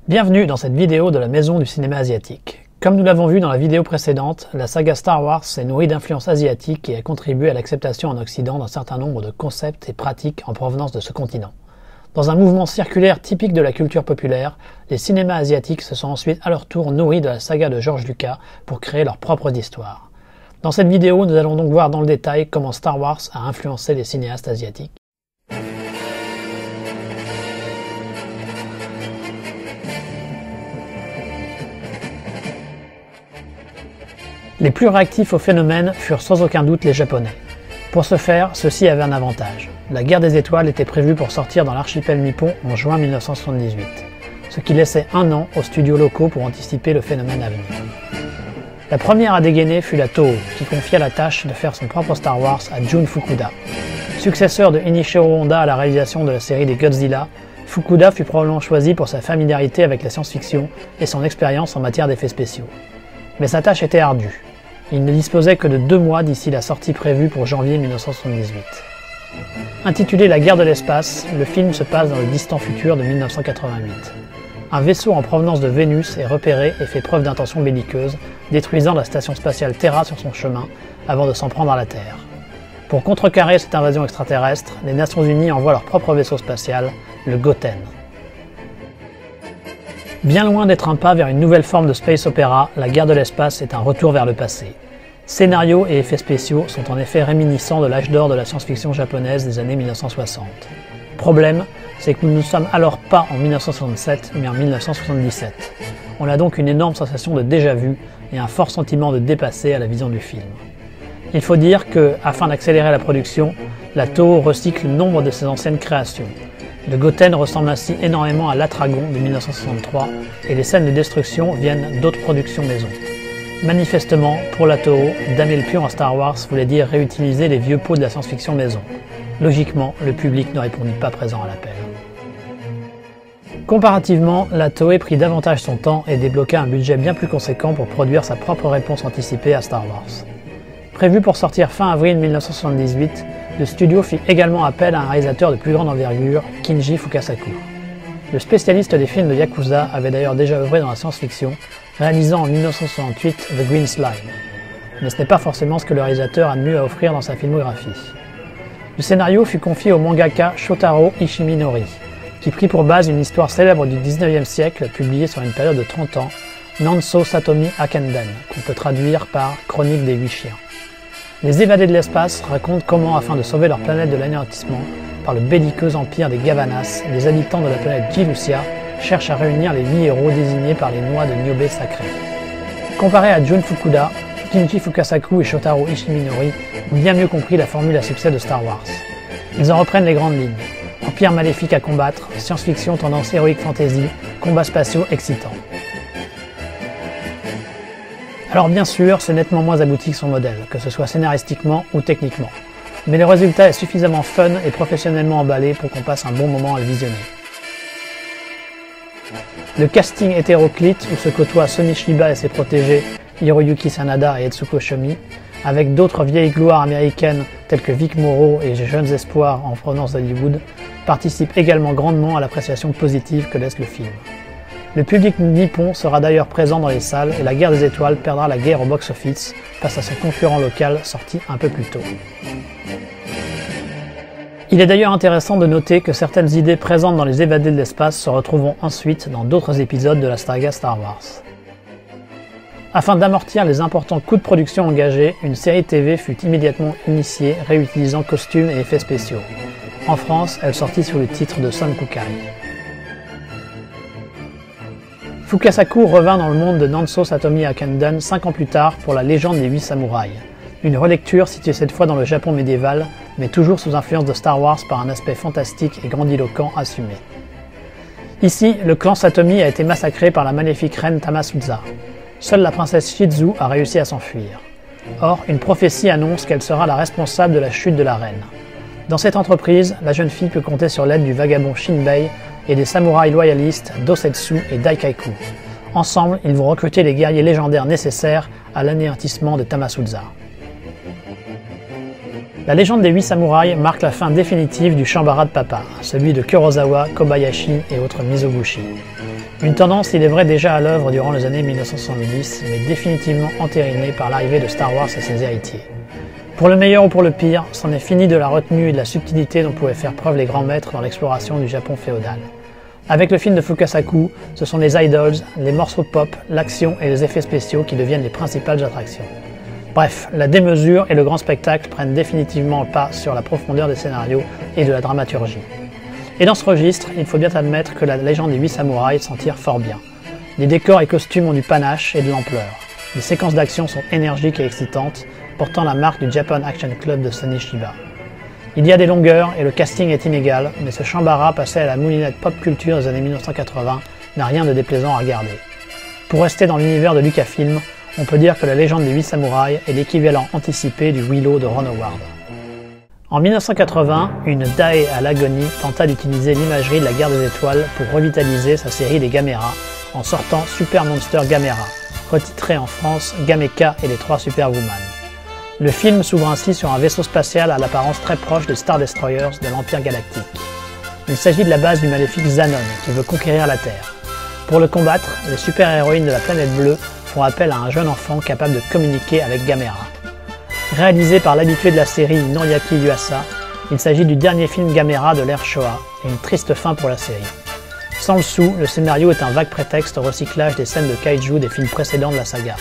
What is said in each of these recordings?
Bienvenue dans cette vidéo de la maison du cinéma asiatique. Comme nous l'avons vu dans la vidéo précédente, la saga Star Wars s'est nourrie d'influences asiatiques et a contribué à l'acceptation en Occident d'un certain nombre de concepts et pratiques en provenance de ce continent. Dans un mouvement circulaire typique de la culture populaire, les cinémas asiatiques se sont ensuite à leur tour nourris de la saga de George Lucas pour créer leurs propres histoires. Dans cette vidéo, nous allons donc voir dans le détail comment Star Wars a influencé les cinéastes asiatiques. Les plus réactifs au phénomène furent sans aucun doute les Japonais. Pour ce faire, ceux-ci avaient un avantage. La guerre des étoiles était prévue pour sortir dans l'archipel nippon en juin 1978, ce qui laissait un an aux studios locaux pour anticiper le phénomène à venir. La première à dégainer fut la Toho, qui confia la tâche de faire son propre Star Wars à Jun Fukuda. Successeur de Inichiro Honda à la réalisation de la série des Godzilla, Fukuda fut probablement choisi pour sa familiarité avec la science-fiction et son expérience en matière d'effets spéciaux. Mais sa tâche était ardue. Il ne disposait que de 2 mois d'ici la sortie prévue pour janvier 1978. Intitulé La guerre de l'espace, le film se passe dans le distant futur de 1988. Un vaisseau en provenance de Vénus est repéré et fait preuve d'intentions belliqueuses, détruisant la station spatiale Terra sur son chemin avant de s'en prendre à la Terre. Pour contrecarrer cette invasion extraterrestre, les Nations Unies envoient leur propre vaisseau spatial, le Goten. Bien loin d'être un pas vers une nouvelle forme de space opéra, la guerre de l'espace est un retour vers le passé. Scénarios et effets spéciaux sont en effet réminiscents de l'âge d'or de la science-fiction japonaise des années 1960. Problème, c'est que nous ne sommes alors pas en 1967, mais en 1977. On a donc une énorme sensation de déjà-vu et un fort sentiment de dépassé à la vision du film. Il faut dire que, afin d'accélérer la production, la Toho recycle nombre de ses anciennes créations. Le Goten ressemble ainsi énormément à l'Atragon de 1963 et les scènes de destruction viennent d'autres productions maison. Manifestement, pour la Toho, damer le pion en Star Wars voulait dire réutiliser les vieux pots de la science-fiction maison. Logiquement, le public ne répondit pas présent à l'appel. Comparativement, la Toei prit davantage son temps et débloqua un budget bien plus conséquent pour produire sa propre réponse anticipée à Star Wars. Prévu pour sortir fin avril 1978, le studio fit également appel à un réalisateur de plus grande envergure, Kinji Fukasaku. Le spécialiste des films de Yakuza avait d'ailleurs déjà œuvré dans la science-fiction, réalisant en 1968 The Green Slime. Mais ce n'est pas forcément ce que le réalisateur a de mieux à offrir dans sa filmographie. Le scénario fut confié au mangaka Shotaro Ishiminori, qui prit pour base une histoire célèbre du 19e siècle publiée sur une période de 30 ans, Nanso Satomi Akenden, qu'on peut traduire par Chronique des 8 chiens. Les évadés de l'espace racontent comment, afin de sauver leur planète de l'anéantissement, par le belliqueux empire des Gavanas, les habitants de la planète Gelucia cherchent à réunir les 8 héros désignés par les noix de Niobe sacrées. Comparé à Jun Fukuda, Kinji Fukasaku et Shotaro Ishiminori ont bien mieux compris la formule à succès de Star Wars. Ils en reprennent les grandes lignes. Empire maléfique à combattre, science-fiction tendance héroïque fantasy, combats spatiaux excitants. Alors bien sûr, c'est nettement moins abouti que son modèle, que ce soit scénaristiquement ou techniquement. Mais le résultat est suffisamment fun et professionnellement emballé pour qu'on passe un bon moment à le visionner. Le casting hétéroclite où se côtoient Sonny Shiba et ses protégés, Hiroyuki Sanada et Etsuko Shomi, avec d'autres vieilles gloires américaines telles que Vic Morrow et Jeunes Espoirs en provenance d'Hollywood, participe également grandement à l'appréciation positive que laisse le film. Le public nippon sera d'ailleurs présent dans les salles et la guerre des étoiles perdra la guerre au box-office face à son concurrent local sorti un peu plus tôt. Il est d'ailleurs intéressant de noter que certaines idées présentes dans les évadés de l'espace se retrouveront ensuite dans d'autres épisodes de la saga Star Wars. Afin d'amortir les importants coûts de production engagés, une série TV fut immédiatement initiée réutilisant costumes et effets spéciaux. En France, elle sortit sous le titre de Son Kukai. Fukasaku revint dans le monde de Nanso Satomi Akenden 5 ans plus tard pour La légende des 8 samouraïs, une relecture située cette fois dans le Japon médiéval, mais toujours sous influence de Star Wars par un aspect fantastique et grandiloquent assumé. Ici, le clan Satomi a été massacré par la maléfique reine Tamasuza. Seule la princesse Shizu a réussi à s'enfuir. Or, une prophétie annonce qu'elle sera la responsable de la chute de la reine. Dans cette entreprise, la jeune fille peut compter sur l'aide du vagabond Shinbei et des samouraïs loyalistes Dosetsu et Daikaiku. Ensemble, ils vont recruter les guerriers légendaires nécessaires à l'anéantissement de Tamasuza. La légende des 8 samouraïs marque la fin définitive du Shambara de papa, celui de Kurosawa, Kobayashi et autres Mizoguchi. Une tendance, il est vrai, déjà à l'œuvre durant les années 1970, mais définitivement entérinée par l'arrivée de Star Wars et ses héritiers. Pour le meilleur ou pour le pire, c'en est fini de la retenue et de la subtilité dont pouvaient faire preuve les grands maîtres dans l'exploration du Japon féodal. Avec le film de Fukasaku, ce sont les idols, les morceaux de pop, l'action et les effets spéciaux qui deviennent les principales attractions. Bref, la démesure et le grand spectacle prennent définitivement le pas sur la profondeur des scénarios et de la dramaturgie. Et dans ce registre, il faut bien admettre que la légende des 8 samouraïs s'en tire fort bien. Les décors et costumes ont du panache et de l'ampleur. Les séquences d'action sont énergiques et excitantes, portant la marque du Japan Action Club de Sonny Chiba. Il y a des longueurs et le casting est inégal, mais ce Shambara passé à la moulinette pop culture des années 1980 n'a rien de déplaisant à regarder. Pour rester dans l'univers de Lucasfilm, on peut dire que la légende des 8 samouraïs est l'équivalent anticipé du Willow de Ron Howard. En 1980, une Dai à l'agonie tenta d'utiliser l'imagerie de la guerre des étoiles pour revitaliser sa série des Gamera en sortant Super Monster Gamera, retitré en France Gameka et les 3 Superwoman. Le film s'ouvre ainsi sur un vaisseau spatial à l'apparence très proche des Star Destroyers de l'Empire Galactique. Il s'agit de la base du maléfique Zanon qui veut conquérir la Terre. Pour le combattre, les super-héroïnes de la planète bleue font appel à un jeune enfant capable de communiquer avec Gamera. Réalisé par l'habitué de la série Noriaki Yuasa, il s'agit du dernier film Gamera de l'ère Showa et une triste fin pour la série. Sans le sou, le scénario est un vague prétexte au recyclage des scènes de kaiju des films précédents de la saga.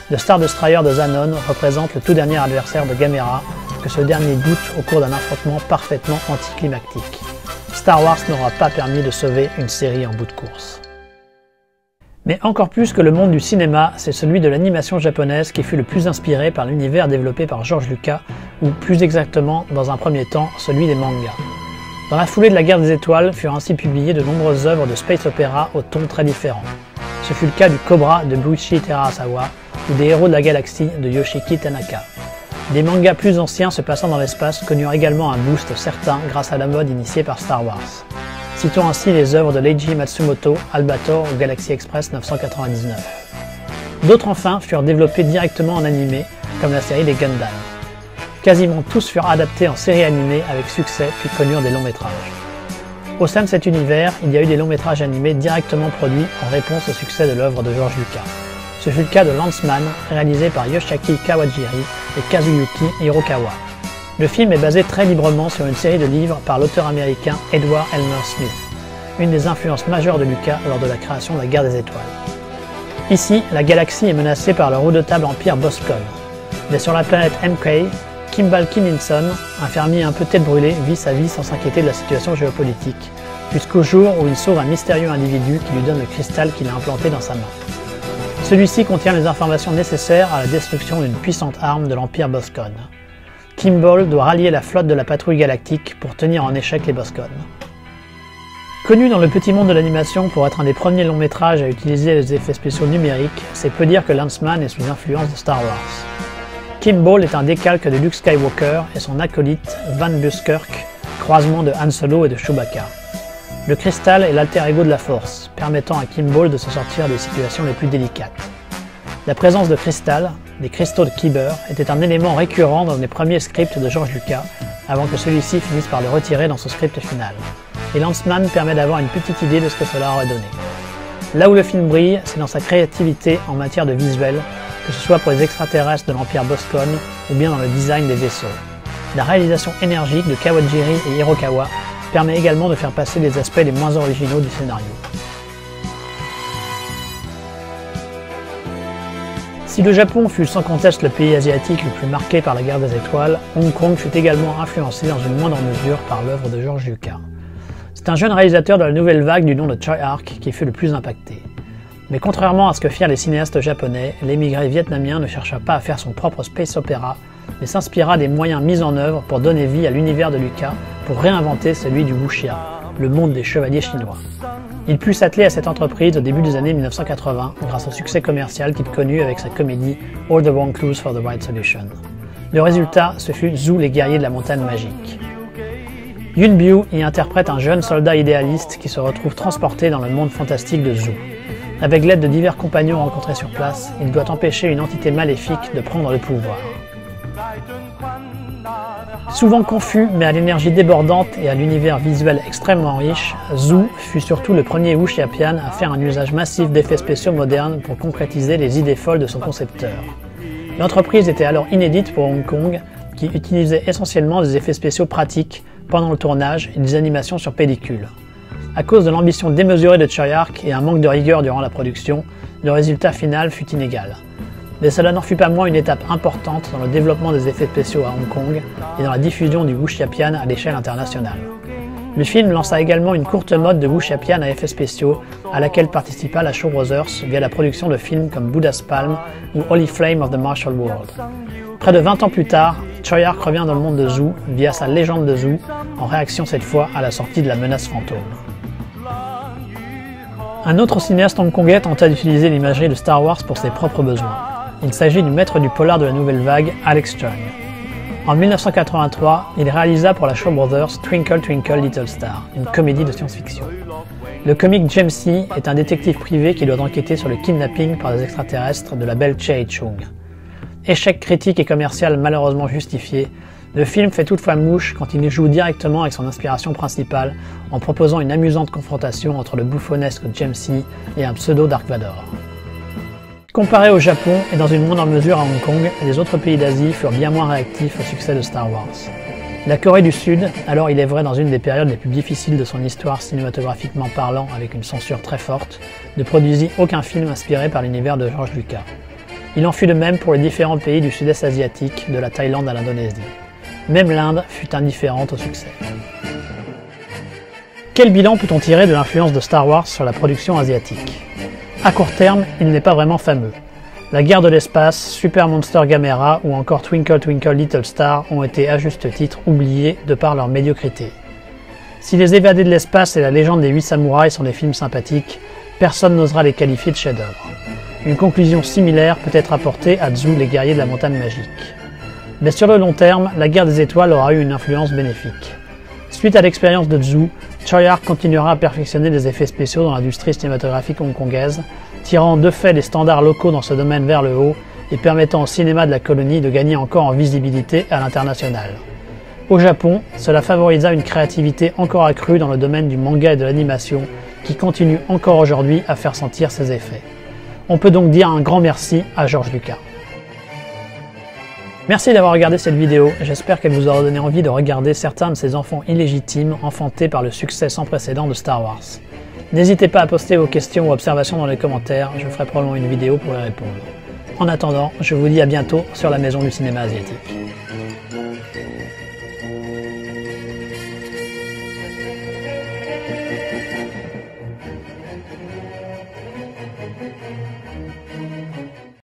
Le Star Destroyer de Zanon représente le tout dernier adversaire de Gamera que ce dernier doute au cours d'un affrontement parfaitement anticlimactique. Star Wars n'aura pas permis de sauver une série en bout de course. Mais encore plus que le monde du cinéma, c'est celui de l'animation japonaise qui fut le plus inspiré par l'univers développé par George Lucas, ou plus exactement, dans un premier temps, celui des mangas. Dans la foulée de la guerre des étoiles furent ainsi publiées de nombreuses œuvres de space opéra aux tons très différents. Ce fut le cas du Cobra de Buichi Terasawa ou des Héros de la Galaxie de Yoshiki Tanaka. Des mangas plus anciens se passant dans l'espace connurent également un boost certain grâce à la mode initiée par Star Wars. Citons ainsi les œuvres de Leiji Matsumoto, Albator ou Galaxy Express 999. D'autres enfin furent développés directement en animé, comme la série des Gundam. Quasiment tous furent adaptés en série animée avec succès puis connurent des longs métrages. Au sein de cet univers, il y a eu des longs métrages animés directement produits en réponse au succès de l'œuvre de George Lucas. Ce fut le cas de Lanceman, réalisé par Yoshiaki Kawajiri et Kazuyuki Hirokawa. Le film est basé très librement sur une série de livres par l'auteur américain Edward Elmer Smith, une des influences majeures de Lucas lors de la création de la Guerre des Étoiles. Ici, la galaxie est menacée par le redoutable empire Boscon. Mais sur la planète MK, Kimball Kimminson, un fermier un peu tête brûlée, vit sa vie sans s'inquiéter de la situation géopolitique, jusqu'au jour où il sauve un mystérieux individu qui lui donne le cristal qu'il a implanté dans sa main. Celui-ci contient les informations nécessaires à la destruction d'une puissante arme de l'empire Boscon. Kimball doit rallier la flotte de la patrouille galactique pour tenir en échec les Boscon. Connu dans le petit monde de l'animation pour être un des premiers longs métrages à utiliser les effets spéciaux numériques, c'est peu dire que Lanceman est sous l'influence de Star Wars. Kimball est un décalque de Luke Skywalker et son acolyte Van Buskirk, croisement de Han Solo et de Chewbacca. Le cristal est l'alter ego de la Force, permettant à Kimball de se sortir des situations les plus délicates. La présence de cristal, des cristaux de Kyber, était un élément récurrent dans les premiers scripts de George Lucas, avant que celui-ci finisse par le retirer dans son script final. Et Lanceman permet d'avoir une petite idée de ce que cela aurait donné. Là où le film brille, c'est dans sa créativité en matière de visuel, que ce soit pour les extraterrestres de l'Empire Boscon ou bien dans le design des vaisseaux. La réalisation énergique de Kawajiri et Hirokawa permet également de faire passer les aspects les moins originaux du scénario. Si le Japon fut sans conteste le pays asiatique le plus marqué par la guerre des étoiles, Hong Kong fut également influencé dans une moindre mesure par l'œuvre de George Lucas. C'est un jeune réalisateur de la nouvelle vague du nom de Choi Ark qui fut le plus impacté. Mais contrairement à ce que firent les cinéastes japonais, l'émigré vietnamien ne chercha pas à faire son propre space opéra, mais s'inspira des moyens mis en œuvre pour donner vie à l'univers de Lucas pour réinventer celui du wuxia, le monde des chevaliers chinois. Il put s'atteler à cette entreprise au début des années 1980 grâce au succès commercial qu'il connut avec sa comédie All the Wrong Clues for the Right Solution. Le résultat, ce fut Zhu les guerriers de la montagne magique. Yun Biu y interprète un jeune soldat idéaliste qui se retrouve transporté dans le monde fantastique de Zhu. Avec l'aide de divers compagnons rencontrés sur place, il doit empêcher une entité maléfique de prendre le pouvoir. Souvent confus, mais à l'énergie débordante et à l'univers visuel extrêmement riche, Zoo fut surtout le premier wuxia-pian à faire un usage massif d'effets spéciaux modernes pour concrétiser les idées folles de son concepteur. L'entreprise était alors inédite pour Hong Kong, qui utilisait essentiellement des effets spéciaux pratiques pendant le tournage et des animations sur pellicule. À cause de l'ambition démesurée de Tsui Hark et un manque de rigueur durant la production, le résultat final fut inégal. Mais cela n'en fut pas moins une étape importante dans le développement des effets spéciaux à Hong Kong et dans la diffusion du wuxia-pian à l'échelle internationale. Le film lança également une courte mode de wuxia-pian à effets spéciaux à laquelle participa la Shaw Brothers via la production de films comme Buddha's Palm ou Holy Flame of the Martial World. Près de 20 ans plus tard, Tsui Hark revient dans le monde de Zoo via sa Légende de Zoo, en réaction cette fois à la sortie de La Menace Fantôme. Un autre cinéaste hongkongais tenta d'utiliser l'imagerie de Star Wars pour ses propres besoins. Il s'agit du maître du polar de la nouvelle vague, Alex Chung. En 1983, il réalisa pour la Shaw Brothers Twinkle Twinkle Little Star, une comédie de science-fiction. Le comique James C. est un détective privé qui doit enquêter sur le kidnapping par des extraterrestres de la belle Che Chung. Échec critique et commercial malheureusement justifié, le film fait toutefois mouche quand il joue directement avec son inspiration principale en proposant une amusante confrontation entre le bouffonnesque James C. et un pseudo Dark Vador. Comparé au Japon et dans une moindre mesure à Hong Kong, les autres pays d'Asie furent bien moins réactifs au succès de Star Wars. La Corée du Sud, alors il est vrai dans une des périodes les plus difficiles de son histoire cinématographiquement parlant avec une censure très forte, ne produisit aucun film inspiré par l'univers de George Lucas. Il en fut de même pour les différents pays du sud-est asiatique, de la Thaïlande à l'Indonésie. Même l'Inde fut indifférente au succès. Quel bilan peut-on tirer de l'influence de Star Wars sur la production asiatique ? À court terme, il n'est pas vraiment fameux. La guerre de l'espace, Super Monster Gamera ou encore Twinkle Twinkle Little Star ont été à juste titre oubliés de par leur médiocrité. Si Les Évadés de l'espace et La Légende des 8 samouraïs sont des films sympathiques, personne n'osera les qualifier de chefs-d'œuvre. Une conclusion similaire peut être apportée à Zoo, les guerriers de la montagne magique. Mais sur le long terme, la guerre des étoiles aura eu une influence bénéfique. Suite à l'expérience de Zoo, Tsui Hark continuera à perfectionner les effets spéciaux dans l'industrie cinématographique hongkongaise, tirant de fait les standards locaux dans ce domaine vers le haut et permettant au cinéma de la colonie de gagner encore en visibilité à l'international. Au Japon, cela favorisa une créativité encore accrue dans le domaine du manga et de l'animation qui continue encore aujourd'hui à faire sentir ses effets. On peut donc dire un grand merci à George Lucas. Merci d'avoir regardé cette vidéo, j'espère qu'elle vous aura donné envie de regarder certains de ces enfants illégitimes enfantés par le succès sans précédent de Star Wars. N'hésitez pas à poster vos questions ou observations dans les commentaires, je ferai probablement une vidéo pour y répondre. En attendant, je vous dis à bientôt sur la Maison du Cinéma Asiatique.